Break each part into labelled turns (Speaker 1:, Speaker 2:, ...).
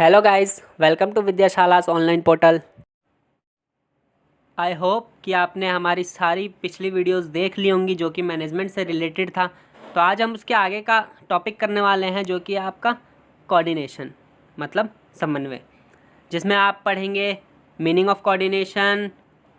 Speaker 1: Hello guys, welcome to Vidyashala's online portal. I hope कि आपने हमारी सारी पिछली वीडियोस देख ली होंगी जो कि मैनेजमेंट से रिलेटेड था। तो आज हम उसके आगे का टॉपिक करने वाले हैं जो कि आपका कोऑर्डिनेशन मतलब समन्वय, जिसमें आप पढ़ेंगे meaning of coordination,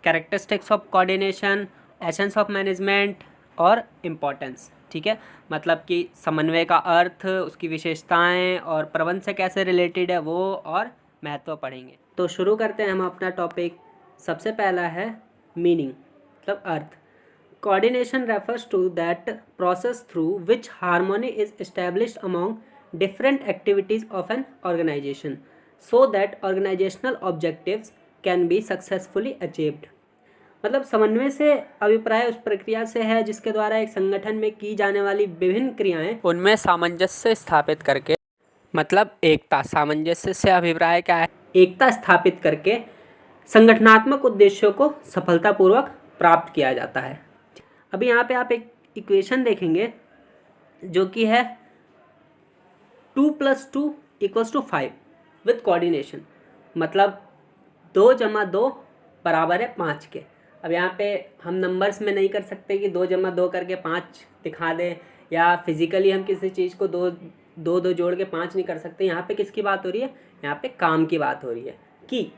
Speaker 1: characteristics of coordination, essence of management और इम्पोर्टेंस। ठीक है, मतलब कि समन्वय का अर्थ, उसकी विशेषताएं और प्रबंध से कैसे रिलेटेड है वो और महत्व पढ़ेंगे। तो शुरू करते हैं हम अपना टॉपिक। सबसे पहला है मीनिंग मतलब अर्थ। Coordination refers to that process through which harmony is established among different activities of an organization so that organizational objectives can be successfully achieved. मतलब समन्वय से अभिप्राय उस प्रक्रिया से है जिसके द्वारा एक संगठन में की जाने वाली विभिन्न क्रियाएं उनमें सामंजस्य स्थापित करके, मतलब एकता, सामंजस्य से अभिप्राय क्या है, एकता स्थापित करके संगठनात्मक उद्देश्यों को सफलतापूर्वक प्राप्त किया जाता है। अभी यहाँ पे आप एक इक्वेशन देखेंगे जो कि है 2+2=5 विथ कोऑर्डिनेशन, मतलब 2+2 बराबर है 5 के। अब यहाँ पे हम नंबर्स में नहीं कर सकते कि 2+2 करके 5 दिखा दें, या फिजिकली हम किसी चीज़ को दो जोड़ के 5 नहीं कर सकते। यहाँ पे किसकी बात हो रही है, यहाँ पे काम की बात हो रही है कि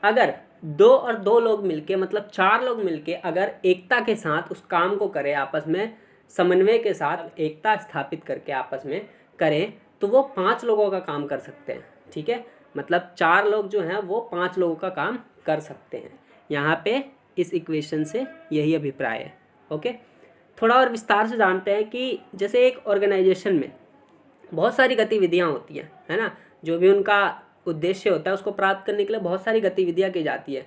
Speaker 1: अगर 2 और 2 लोग मिलके मतलब 4 लोग मिलके अगर एकता के साथ उस काम को करें, आपस में समन्वय के साथ एकता स्थापित करके आपस में करें, तो वो 5 लोगों का काम कर सकते हैं। ठीक है, मतलब 4 लोग जो हैं वो 5 लोगों का काम कर सकते हैं। यहाँ पे इस इक्वेशन से यही अभिप्राय है। ओके, थोड़ा और विस्तार से जानते हैं कि जैसे एक ऑर्गेनाइजेशन में बहुत सारी गतिविधियाँ होती हैं, है ना, जो भी उनका उद्देश्य होता है उसको प्राप्त करने के लिए बहुत सारी गतिविधियाँ की जाती है।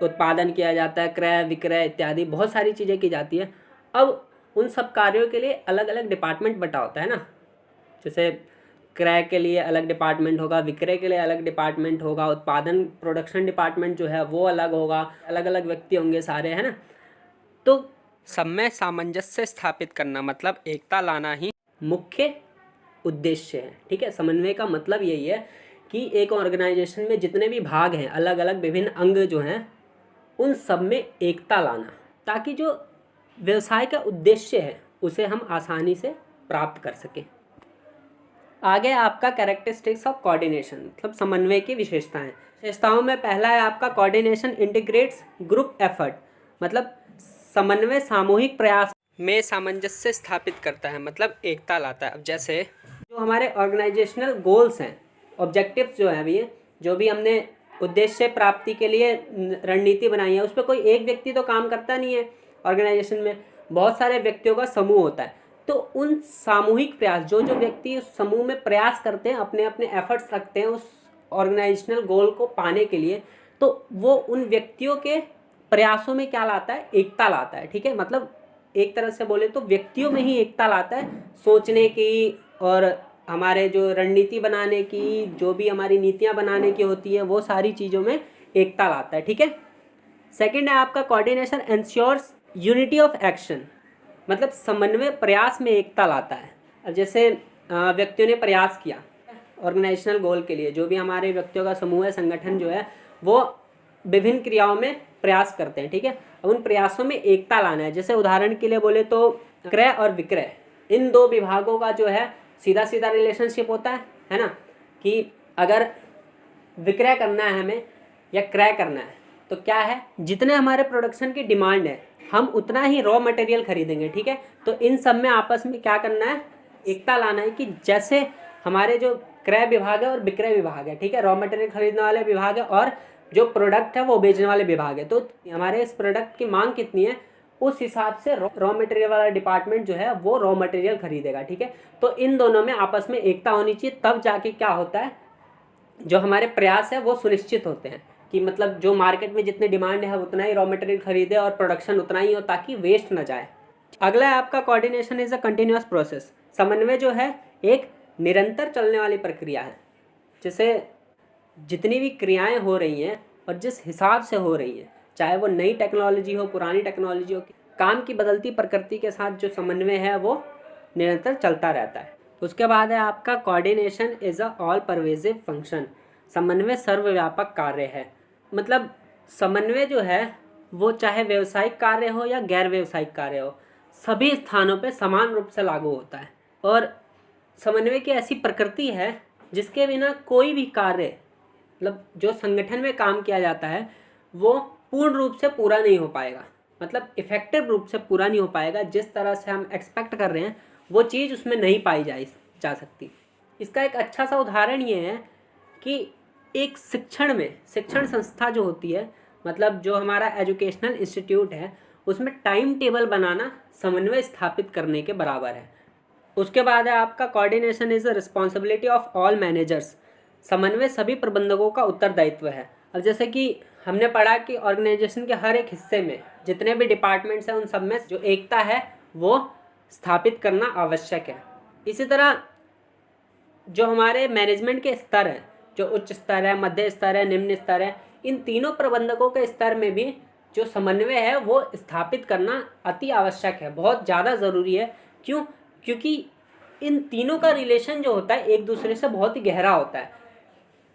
Speaker 1: उत्पादन किया जाता है, क्रय विक्रय इत्यादि बहुत सारी चीज़ें की जाती है। अब उन सब कार्यों के लिए अलग अलग डिपार्टमेंट बटा होता है ना, जैसे क्रय के लिए अलग डिपार्टमेंट होगा, विक्रय के लिए अलग डिपार्टमेंट होगा, उत्पादन प्रोडक्शन डिपार्टमेंट जो है वो अलग होगा, अलग अलग व्यक्ति होंगे सारे, है ना। तो सब में सामंजस्य स्थापित करना मतलब एकता लाना ही मुख्य उद्देश्य है। ठीक है, समन्वय का मतलब यही है कि एक ऑर्गेनाइजेशन में जितने भी भाग हैं, अलग अलग विभिन्न अंग जो हैं, उन सब में एकता लाना, ताकि जो व्यवसाय का उद्देश्य है उसे हम आसानी से प्राप्त कर सकें। आगे आपका कैरेक्टरिस्टिक्स ऑफ कोऑर्डिनेशन मतलब समन्वय की विशेषताओं में पहला है आपका कोऑर्डिनेशन इंटीग्रेट्स ग्रुप एफर्ट, मतलब समन्वय सामूहिक प्रयास में सामंजस्य स्थापित करता है, मतलब एकता लाता है। अब जैसे जो हमारे ऑर्गेनाइजेशनल गोल्स हैं, ऑब्जेक्टिव्स जो हैं, अभी जो भी हमने उद्देश्य प्राप्ति के लिए रणनीति बनाई है, उस पर कोई एक व्यक्ति तो काम करता नहीं है। ऑर्गेनाइजेशन में बहुत सारे व्यक्तियों का समूह होता है, तो उन सामूहिक प्रयास, जो जो व्यक्ति उस समूह में प्रयास करते हैं, अपने अपने एफर्ट्स रखते हैं उस ऑर्गेनाइजेशनल गोल को पाने के लिए, तो वो उन व्यक्तियों के प्रयासों में क्या लाता है, एकता लाता है। ठीक है, मतलब एक तरह से बोले तो व्यक्तियों में ही एकता लाता है, सोचने की और हमारे जो रणनीति बनाने की, जो भी हमारी नीतियाँ बनाने की होती है, वो सारी चीज़ों में एकता लाता है। ठीक है, सेकेंड है आपका coordination ensures unity of action, मतलब समन्वय प्रयास में एकता लाता है। अब जैसे व्यक्तियों ने प्रयास किया ऑर्गेनाइजेशनल गोल के लिए, जो भी हमारे व्यक्तियों का समूह है, संगठन जो है, वो विभिन्न क्रियाओं में प्रयास करते हैं। ठीक है, अब उन प्रयासों में एकता लाना है। जैसे उदाहरण के लिए बोले तो क्रय और विक्रय, इन दो विभागों का जो है सीधा सीधा रिलेशनशिप होता है ना, कि अगर विक्रय करना है हमें या क्रय करना है तो क्या है, जितने हमारे प्रोडक्शन की डिमांड है हम उतना ही रॉ मटेरियल खरीदेंगे। ठीक है, तो इन सब में आपस में क्या करना है, एकता लाना है कि जैसे हमारे जो क्रय विभाग है और विक्रय विभाग है, ठीक है, रॉ मटेरियल खरीदने वाले विभाग है और जो प्रोडक्ट है वो बेचने वाले विभाग है, तो हमारे इस प्रोडक्ट की मांग कितनी है उस हिसाब से रॉ मटेरियल वाला डिपार्टमेंट जो है वो रॉ मटेरियल खरीदेगा। ठीक है, तो इन दोनों में आपस में एकता होनी चाहिए, तब जाके क्या होता है, जो हमारे प्रयास है वो सुनिश्चित होते हैं कि मतलब जो मार्केट में जितनी डिमांड है उतना ही रॉ मटेरियल खरीदे और प्रोडक्शन उतना ही हो ताकि वेस्ट ना जाए। अगला है आपका coordination is a continuous process, समन्वय जो है एक निरंतर चलने वाली प्रक्रिया है। जैसे जितनी भी क्रियाएं हो रही हैं और जिस हिसाब से हो रही हैं, चाहे वो नई टेक्नोलॉजी हो, पुरानी टेक्नोलॉजी हो, काम की बदलती प्रकृति के साथ जो समन्वय है वो निरंतर चलता रहता है। उसके बाद है आपका coordination is a all pervasive function, समन्वय सर्वव्यापक कार्य है। मतलब समन्वय जो है वो चाहे व्यावसायिक कार्य हो या गैर व्यावसायिक कार्य हो, सभी स्थानों पे समान रूप से लागू होता है। और समन्वय की ऐसी प्रकृति है जिसके बिना कोई भी कार्य, मतलब जो संगठन में काम किया जाता है, वो पूर्ण रूप से पूरा नहीं हो पाएगा, मतलब इफेक्टिव रूप से पूरा नहीं हो पाएगा। जिस तरह से हम एक्सपेक्ट कर रहे हैं वो चीज़ उसमें नहीं पाई जा सकती। इसका एक अच्छा सा उदाहरण ये है कि एक शिक्षण संस्था जो होती है, मतलब जो हमारा एजुकेशनल इंस्टीट्यूट है, उसमें टाइम टेबल बनाना समन्वय स्थापित करने के बराबर है। उसके बाद है आपका coordination is the responsibility of all managers. समन्वय सभी प्रबंधकों का उत्तरदायित्व है। अब जैसे कि हमने पढ़ा कि ऑर्गेनाइजेशन के हर एक हिस्से में जितने भी डिपार्टमेंट्स हैं उन सब में जो एकता है वो स्थापित करना आवश्यक है। इसी तरह जो हमारे मैनेजमेंट के स्तर हैं, जो उच्च स्तर है, मध्य स्तर है, निम्न स्तर है, इन तीनों प्रबंधकों के स्तर में भी जो समन्वय है वो स्थापित करना अति आवश्यक है, बहुत ज़्यादा ज़रूरी है। क्यों? क्योंकि इन तीनों का रिलेशन जो होता है एक दूसरे से बहुत ही गहरा होता है।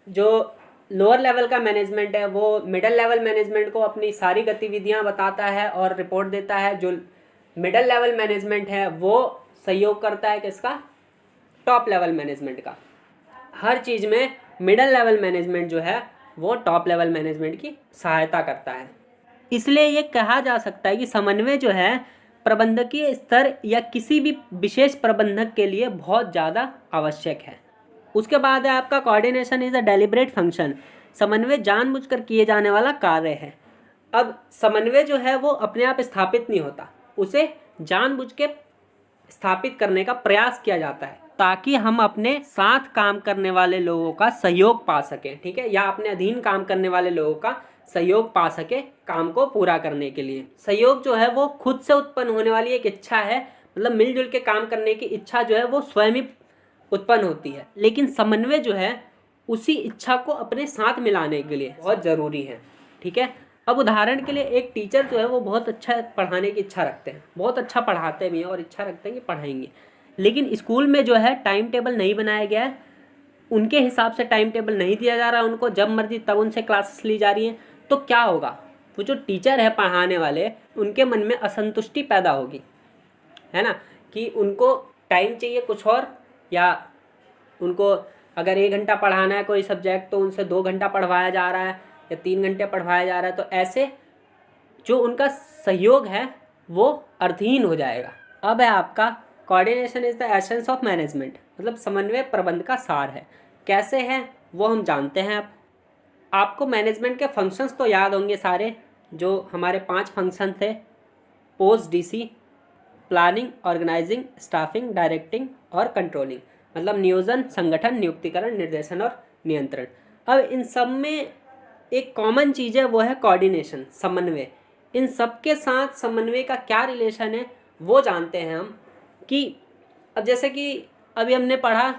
Speaker 1: जो लोअर लेवल का मैनेजमेंट है वो मिडिल लेवल मैनेजमेंट को अपनी सारी गतिविधियां बताता है और रिपोर्ट देता है। जो मिडिल लेवल मैनेजमेंट है वो सहयोग करता है किसका? टॉप लेवल मैनेजमेंट का। हर चीज़ में मिडिल लेवल मैनेजमेंट जो है वो टॉप लेवल मैनेजमेंट की सहायता करता है। इसलिए ये कहा जा सकता है कि समन्वय जो है प्रबंधकीय स्तर या किसी भी विशेष प्रबंधक के लिए बहुत ज़्यादा आवश्यक है। उसके बाद है आपका coordination is a deliberate function. समन्वय जानबूझकर किए जाने वाला कार्य है। अब समन्वय जो है वो अपने आप स्थापित नहीं होता, उसे जानबूझ के स्थापित करने का प्रयास किया जाता है ताकि हम अपने साथ काम करने वाले लोगों का सहयोग पा सकें, ठीक है, या अपने अधीन काम करने वाले लोगों का सहयोग पा सके काम को पूरा करने के लिए। सहयोग जो है वो खुद से उत्पन्न होने वाली एक इच्छा है, मतलब मिलजुल के काम करने की इच्छा जो है वो स्वयं ही उत्पन्न होती है। लेकिन समन्वय जो है उसी इच्छा को अपने साथ मिलाने के लिए बहुत ज़रूरी है, ठीक है। अब उदाहरण के लिए एक टीचर जो है वो बहुत अच्छा पढ़ाने की इच्छा रखते हैं, बहुत अच्छा पढ़ाते भी हैं और इच्छा रखते हैं कि पढ़ाएंगे, लेकिन स्कूल में जो है टाइम टेबल नहीं बनाया गया है, उनके हिसाब से टाइम टेबल नहीं दिया जा रहा है उनको, जब मर्जी तब उनसे क्लासेस ली जा रही हैं, तो क्या होगा? वो जो टीचर है पढ़ाने वाले, उनके मन में असंतुष्टि पैदा होगी, है ना, कि उनको टाइम चाहिए कुछ और, या उनको अगर 1 घंटा पढ़ाना है कोई सब्जेक्ट तो उनसे 2 घंटा पढ़वाया जा रहा है या 3 घंटे पढ़वाया जा रहा है, तो ऐसे जो उनका सहयोग है वो अर्थहीन हो जाएगा। अब है आपका coordination is the essence of management, मतलब समन्वय प्रबंध का सार है। कैसे है वो हम जानते हैं। अब आपको मैनेजमेंट के फंक्शंस तो याद होंगे सारे, जो हमारे 5 फंक्शन थे, post DC, planning, organising, staffing, directing और कंट्रोलिंग, मतलब नियोजन, संगठन, नियुक्तिकरण, निर्देशन और नियंत्रण। अब इन सब में एक कॉमन चीज़ है वो है कोऑर्डिनेशन, समन्वय। इन सब के साथ समन्वय का क्या रिलेशन है वो जानते हैं हम। कि अब जैसे कि अभी हमने पढ़ा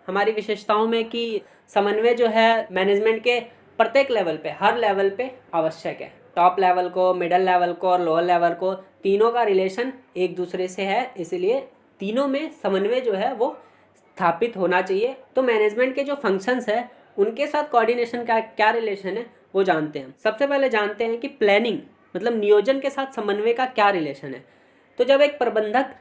Speaker 1: हमारी विशेषताओं में कि समन्वय जो है मैनेजमेंट के प्रत्येक लेवल पे, हर लेवल पे आवश्यक है। टॉप लेवल को, मिडिल लेवल को और लोअर लेवल को, तीनों का रिलेशन एक दूसरे से है, इसलिए तीनों में समन्वय जो है वो स्थापित होना चाहिए। तो मैनेजमेंट के जो फंक्शंस है उनके साथ कोऑर्डिनेशन का क्या रिलेशन है वो जानते हैं। सबसे पहले जानते हैं कि प्लानिंग मतलब नियोजन के साथ समन्वय का क्या रिलेशन है। तो जब एक प्रबंधक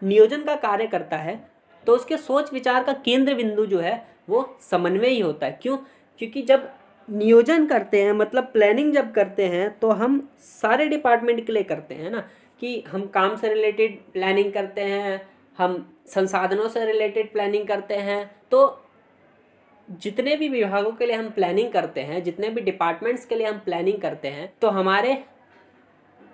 Speaker 1: नियोजन का कार्य करता है तो उसके सोच विचार का केंद्र बिंदु जो है वो समन्वय ही होता है। क्यों? क्योंकि जब नियोजन करते हैं, मतलब प्लानिंग जब करते हैं, तो हम सारे डिपार्टमेंट के लिए करते हैं ना, कि हम काम से रिलेटेड प्लानिंग करते हैं, हम संसाधनों से रिलेटेड प्लानिंग करते हैं। तो जितने भी विभागों के लिए हम प्लानिंग करते हैं, जितने भी डिपार्टमेंट्स के लिए हम प्लानिंग करते हैं, तो हमारे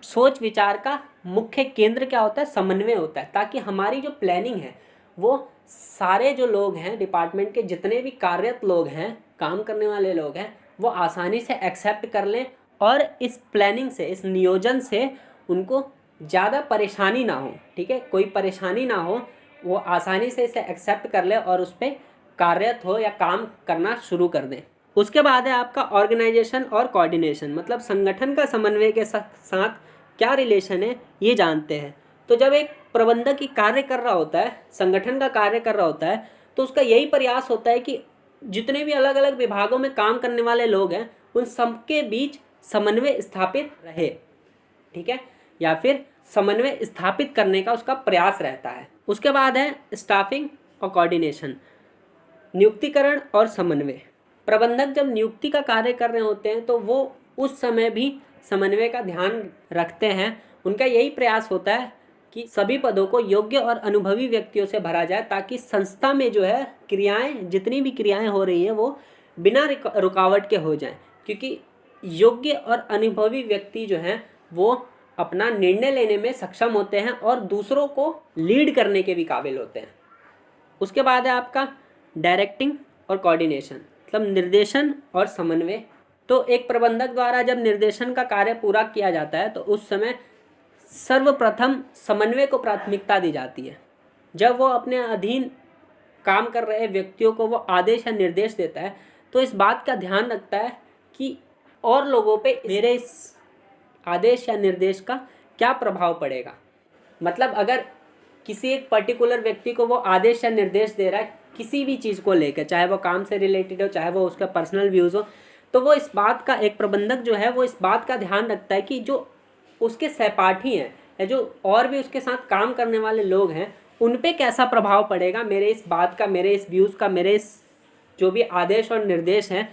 Speaker 1: सोच विचार का मुख्य केंद्र क्या होता है? समन्वय होता है, ताकि हमारी जो प्लानिंग है वो सारे जो लोग हैं डिपार्टमेंट के, जितने भी कार्यरत लोग हैं, काम करने वाले लोग हैं, वो आसानी से एक्सेप्ट कर लें और इस प्लानिंग से, इस नियोजन से उनको ज़्यादा परेशानी ना हो, ठीक है, कोई परेशानी ना हो, वो आसानी से इसे एक्सेप्ट कर ले और उस पर कार्यरत हो या काम करना शुरू कर दें। उसके बाद है आपका ऑर्गेनाइजेशन और कोऑर्डिनेशन, मतलब संगठन का समन्वय के साथ क्या रिलेशन है ये जानते हैं। तो जब एक प्रबंधक ही कार्य कर रहा होता है, संगठन का कार्य कर रहा होता है, तो उसका यही प्रयास होता है कि जितने भी अलग अलग विभागों में काम करने वाले लोग हैं उन सबके बीच समन्वय स्थापित रहे, ठीक है, या फिर समन्वय स्थापित करने का उसका प्रयास रहता है। उसके बाद है स्टाफिंग और कोऑर्डिनेशन, नियुक्तिकरण और समन्वय। प्रबंधक जब नियुक्ति का कार्य कर रहे होते हैं तो वो उस समय भी समन्वय का ध्यान रखते हैं। उनका यही प्रयास होता है कि सभी पदों को योग्य और अनुभवी व्यक्तियों से भरा जाए ताकि संस्था में जो है क्रियाएं, जितनी भी क्रियाएं हो रही हैं वो बिना रुकावट के हो जाएं, क्योंकि योग्य और अनुभवी व्यक्ति जो हैं वो अपना निर्णय लेने में सक्षम होते हैं और दूसरों को लीड करने के भी काबिल होते हैं। उसके बाद है आपका डायरेक्टिंग और कोऑर्डिनेशन, मतलब निर्देशन और समन्वय। तो एक प्रबंधक द्वारा जब निर्देशन का कार्य पूरा किया जाता है तो उस समय सर्वप्रथम समन्वय को प्राथमिकता दी जाती है। जब वो अपने अधीन काम कर रहे व्यक्तियों को वो आदेश या निर्देश देता है तो इस बात का ध्यान रखता है कि और लोगों पे मेरे इस आदेश या निर्देश का क्या प्रभाव पड़ेगा। मतलब अगर किसी एक पर्टिकुलर व्यक्ति को वो आदेश या निर्देश दे रहा है किसी भी चीज़ को लेकर, चाहे वो काम से रिलेटेड हो, चाहे वो उसका पर्सनल व्यूज़ हो, तो वो इस बात का, एक प्रबंधक जो है वो इस बात का ध्यान रखता है कि जो उसके सहपाठी हैं या जो और भी उसके साथ काम करने वाले लोग हैं उन पे कैसा प्रभाव पड़ेगा मेरे इस बात का, मेरे इस व्यूज़ का, मेरे इस जो भी आदेश और निर्देश हैं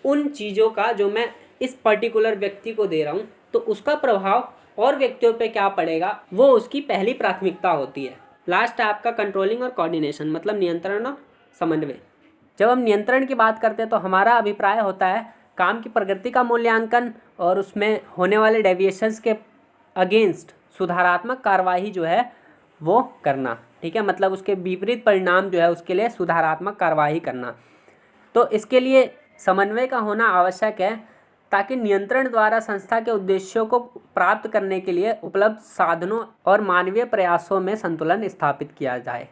Speaker 1: उन चीज़ों का जो मैं इस पर्टिकुलर व्यक्ति को दे रहा हूँ तो उसका प्रभाव और व्यक्तियों पे क्या पड़ेगा, वो उसकी पहली प्राथमिकता होती है। लास्ट है आपका कंट्रोलिंग और कोऑर्डिनेशन, मतलब नियंत्रण और समन्वय। जब हम नियंत्रण की बात करते हैं तो हमारा अभिप्राय होता है काम की प्रगति का मूल्यांकन और उसमें होने वाले डेविएशंस के अगेंस्ट सुधारात्मक कार्रवाई जो है वो करना, ठीक है, मतलब उसके विपरीत परिणाम जो है उसके लिए सुधारात्मक कार्रवाई करना। तो इसके लिए समन्वय का होना आवश्यक है ताकि नियंत्रण द्वारा संस्था के उद्देश्यों को प्राप्त करने के लिए उपलब्ध साधनों और मानवीय प्रयासों में संतुलन स्थापित किया जाए।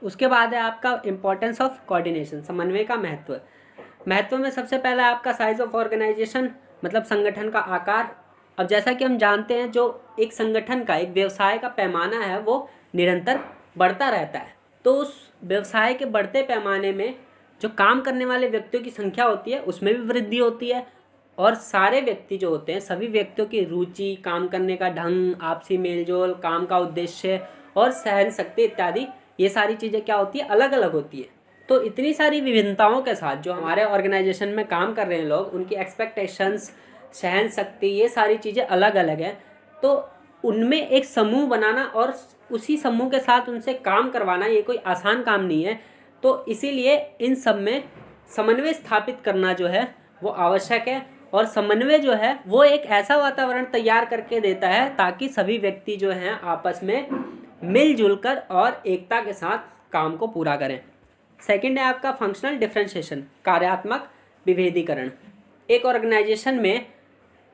Speaker 1: उसके बाद है आपका इम्पोर्टेंस ऑफ कोऑर्डिनेशन, समन्वय का महत्व में सबसे पहला है आपका साइज ऑफ ऑर्गेनाइजेशन, मतलब संगठन का आकार। अब जैसा कि हम जानते हैं जो एक संगठन का, एक व्यवसाय का पैमाना है वो निरंतर बढ़ता रहता है, तो उस व्यवसाय के बढ़ते पैमाने में जो काम करने वाले व्यक्तियों की संख्या होती है उसमें भी वृद्धि होती है और सारे व्यक्ति जो होते हैं, सभी व्यक्तियों की रुचि, काम करने का ढंग, आपसी मेलजोल, काम का उद्देश्य और सहन शक्ति इत्यादि, ये सारी चीज़ें क्या होती है, अलग अलग होती है। तो इतनी सारी विभिन्नताओं के साथ जो हमारे ऑर्गेनाइजेशन में काम कर रहे हैं लोग, उनकी एक्सपेक्टेशंस, सहन शक्ति, ये सारी चीज़ें अलग अलग हैं। तो उनमें एक समूह बनाना और उसी समूह के साथ उनसे काम करवाना ये कोई आसान काम नहीं है। तो इसीलिए इन सब में समन्वय स्थापित करना जो है वो आवश्यक है और समन्वय जो है वो एक ऐसा वातावरण तैयार करके देता है ताकि सभी व्यक्ति जो हैं आपस में मिलजुल कर और एकता के साथ काम को पूरा करें। सेकंड है आपका फंक्शनल डिफरेंशिएशन, कार्यात्मक विभेदीकरण। एक ऑर्गेनाइजेशन में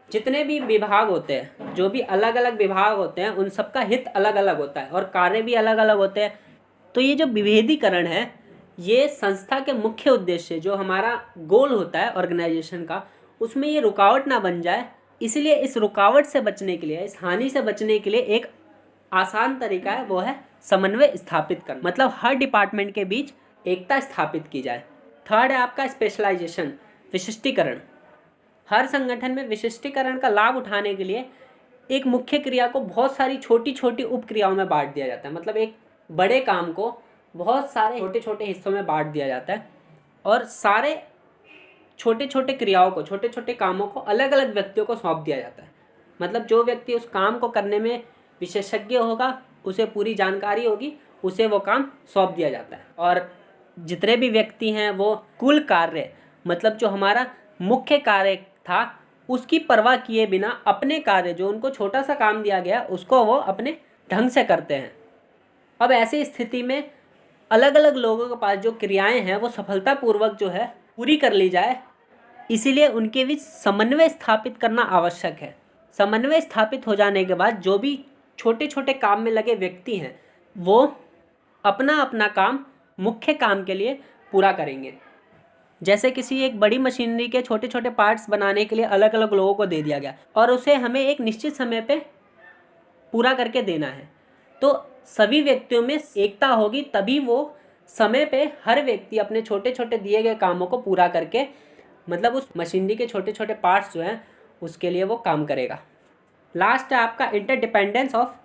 Speaker 1: जितने भी विभाग होते हैं, जो भी अलग अलग विभाग होते हैं, उन सबका हित अलग अलग होता है और कार्य भी अलग अलग होते हैं। तो ये जो विभेदीकरण है ये संस्था के मुख्य उद्देश्य, जो हमारा गोल होता है ऑर्गेनाइजेशन का, उसमें ये रुकावट ना बन जाए। इसलिए इस रुकावट से बचने के लिए, इस हानि से बचने के लिए एक आसान तरीका है, वो है समन्वय स्थापित करना, मतलब हर डिपार्टमेंट के बीच एकता स्थापित की जाए। थर्ड है आपका स्पेशलाइजेशन, विशिष्टीकरण। हर संगठन में विशिष्टीकरण का लाभ उठाने के लिए एक मुख्य क्रिया को बहुत सारी छोटी छोटी उप क्रियाओं में बांट दिया जाता है। मतलब एक बड़े काम को बहुत सारे छोटे छोटे हिस्सों में बांट दिया जाता है और सारे छोटे छोटे क्रियाओं को, छोटे छोटे कामों को अलग अलग व्यक्तियों को सौंप दिया जाता है। मतलब जो व्यक्ति उस काम को करने में विशेषज्ञ होगा, उसे पूरी जानकारी होगी, उसे वो काम सौंप दिया जाता है। और जितने भी व्यक्ति हैं वो कुल कार्य, मतलब जो हमारा मुख्य कार्य था उसकी परवाह किए बिना अपने कार्य, जो उनको छोटा सा काम दिया गया, उसको वो अपने ढंग से करते हैं। अब ऐसी स्थिति में अलग अलग लोगों के पास जो क्रियाएं हैं वो सफलतापूर्वक जो है पूरी कर ली जाए, इसीलिए उनके बीच समन्वय स्थापित करना आवश्यक है। समन्वय स्थापित हो जाने के बाद जो भी छोटे छोटे काम में लगे व्यक्ति हैं वो अपना अपना काम मुख्य काम के लिए पूरा करेंगे। जैसे किसी एक बड़ी मशीनरी के छोटे छोटे पार्ट्स बनाने के लिए अलग अलग लोगों को दे दिया गया और उसे हमें एक निश्चित समय पे पूरा करके देना है, तो सभी व्यक्तियों में एकता होगी, तभी वो समय पे हर व्यक्ति अपने छोटे छोटे दिए गए कामों को पूरा करके मतलब उस मशीनरी के छोटे छोटे पार्ट्स जो हैं उसके लिए वो काम करेगा। लास्ट है आपका इंटरडिपेंडेंस ऑफ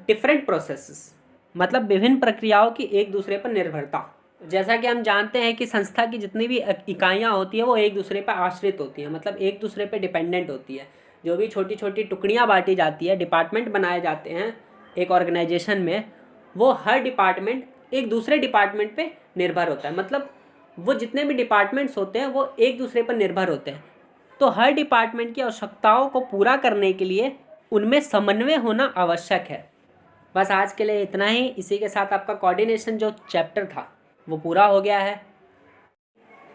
Speaker 1: डिफरेंट प्रोसेसेस, मतलब विभिन्न प्रक्रियाओं की एक दूसरे पर निर्भरता। जैसा कि हम जानते हैं कि संस्था की जितनी भी इकाइयाँ होती हैं वो एक दूसरे पर आश्रित होती हैं, मतलब एक दूसरे पर डिपेंडेंट होती है। जो भी छोटी छोटी टुकड़ियाँ बांटी जाती है, डिपार्टमेंट बनाए जाते हैं एक ऑर्गेनाइजेशन में, वो हर डिपार्टमेंट एक दूसरे डिपार्टमेंट पे निर्भर होता है। मतलब वो जितने भी डिपार्टमेंट्स होते हैं वो एक दूसरे पर निर्भर होते हैं। तो हर डिपार्टमेंट की आवश्यकताओं को पूरा करने के लिए उनमें समन्वय होना आवश्यक है। बस आज के लिए इतना ही। इसी के साथ आपका कोऑर्डिनेशन जो चैप्टर था वो पूरा हो गया है।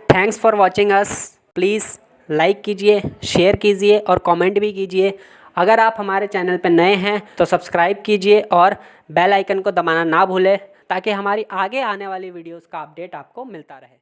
Speaker 1: Thanks for watching us. Please like कीजिए, शेयर कीजिए और कमेंट भी कीजिए। अगर आप हमारे चैनल पर नए हैं तो सब्सक्राइब कीजिए और बेल आइकन को दबाना ना भूलें ताकि हमारी आगे आने वाली वीडियोस का अपडेट आपको मिलता रहे।